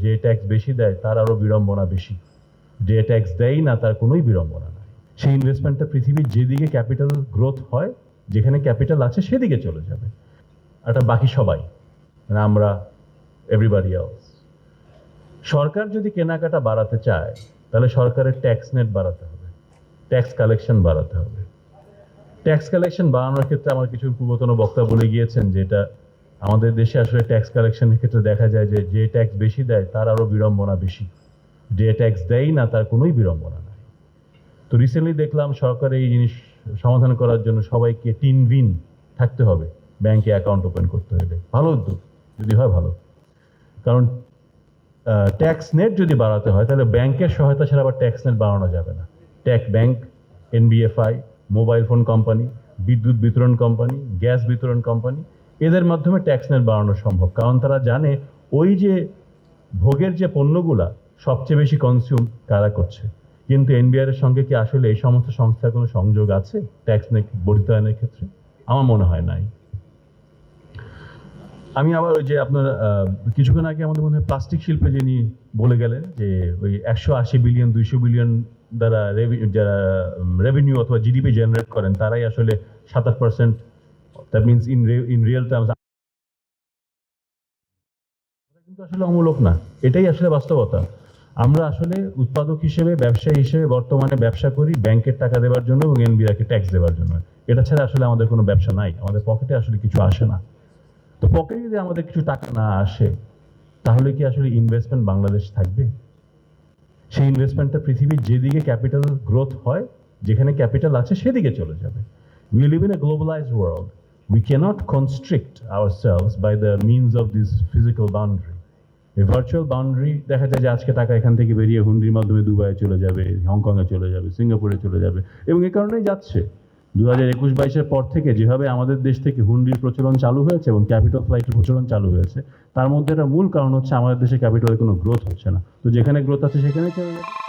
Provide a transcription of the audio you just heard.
যে ট্যাক্স বেশি দেয় তার আরো বিড়ম্বনা বেশি, যে ট্যাক্স দেয় না তার কোনোই বিড়ম্বনা নাই। সেই ইনভেস্টমেন্টটা পৃথিবীর যেদিকে ক্যাপিটাল গ্রোথ হয়, যেখানে ক্যাপিটাল আছে সেদিকে চলে যাবে। এটা বাকি সবাই, মানে আমরা, এভরিবডি এলস। সরকার যদি কেনাকাটা বাড়াতে চায় তাহলে সরকারের ট্যাক্স নেট বাড়াতে হবে, ট্যাক্স কালেকশন বাড়াতে হবে। ট্যাক্স কালেকশন বাড়ানোর ক্ষেত্রে আমার কিছু পূর্বতন বক্তা বলে গিয়েছেন যে এটা আমাদের দেশে আসলে ট্যাক্স কালেকশনের ক্ষেত্রে দেখা যায় যে ট্যাক্স বেশি দেয় তার আরো বিড়ম্বনা বেশি, যে ট্যাক্স দেয় না তার কোনোই বিড়ম্বনা নাই। তো রিসেন্টলি দেখলাম সরকার এই জিনিস সমাধান করার জন্য সবাইকে টিনভিন থাকতে হবে, ব্যাংকে অ্যাকাউন্ট ওপেন করতে হলে। ভালো উদ্যোগ, যদি হয় ভালো। কারণ ট্যাক্স নেট যদি বাড়াতে হয় তাহলে ব্যাংকের সহায়তা ছাড়া আবার ট্যাক্স নেট বাড়ানো যাবে না। Bank, NBFI, mobile phone company, বিদ্যুৎ বিতরণ কোম্পানি, গ্যাস বিতরণ কোম্পানি, এদের মাধ্যমে ট্যাক্স নেট বাড়ানো সম্ভব। কারণ তারা জানে ওই যে ভোগের যে পণ্যগুলা সবচেয়ে বেশি কনজিউম কারা করছে। কিন্তু এনবিআর এর সঙ্গে কি আসলে এই সমস্ত সংস্থার কোনো সংযোগ আছে ট্যাক্স নেট বর্ধিতায়নের ক্ষেত্রে? আমার মনে হয় নাই। আমি আবার ওই যে আপনার কিছুক্ষণ আগে আমাদের মনে হয় প্লাস্টিক শিল্পে যিনি বলে গেলেন যে ওই 180 বিলিয়ন 200 বিলিয়ন দ্বারা যারা রেভিনিউ অথবা জিডিপি জেনারেট করেন তারাই আসলে 27%, that means in real terms. কিন্তু আসলে অমূলক না, এটাই আসলে বাস্তবতা। আমরা আসলে উৎপাদক হিসেবে, ব্যবসায়ী হিসেবে বর্তমানে ব্যবসা করি ব্যাংকের টাকা দেওয়ার জন্য এবং এনবিআরকে ট্যাক্স দেওয়ার জন্য। এটা ছাড়া আসলে আমাদের কোনো ব্যবসা নাই, আমাদের পকেটে আসলে কিছু আসে না। তো পকেটে যদি আমাদের কিছু টাকা না আসে তাহলে কি আসলে ইনভেস্টমেন্ট বাংলাদেশ থাকবে? সেই ইনভেস্টমেন্টটা পৃথিবীর যেদিকে ক্যাপিটাল গ্রোথ হয়, যেখানে ক্যাপিটাল আছে সেদিকে চলে যাবে। We live in a globalized world. We cannot constrict ourselves by the means of this physical boundary. এই ভার্চুয়াল বাউন্ডারি দেখা যায় যে আজকে টাকা এখান থেকে বেরিয়ে হুন্ডির মাধ্যমে দুবাইয়ে চলে যাবে, হংকংয়ে চলে যাবে, সিঙ্গাপুরে চলে যাবে, এবং এই কারণেই যাচ্ছে। 2021-22-এর পর থেকে যেভাবে আমাদের দেশ থেকে হুন্ডির প্রচলন চালু হয়েছে এবং ক্যাপিটাল ফ্লাইটের প্রচলন চালু হয়েছে, তার মধ্যে একটা মূল কারণ হচ্ছে আমাদের দেশে ক্যাপিটালের কোনো গ্রোথ হচ্ছে না। তো যেখানে গ্রোথ আছে সেখানে চলে যাবে।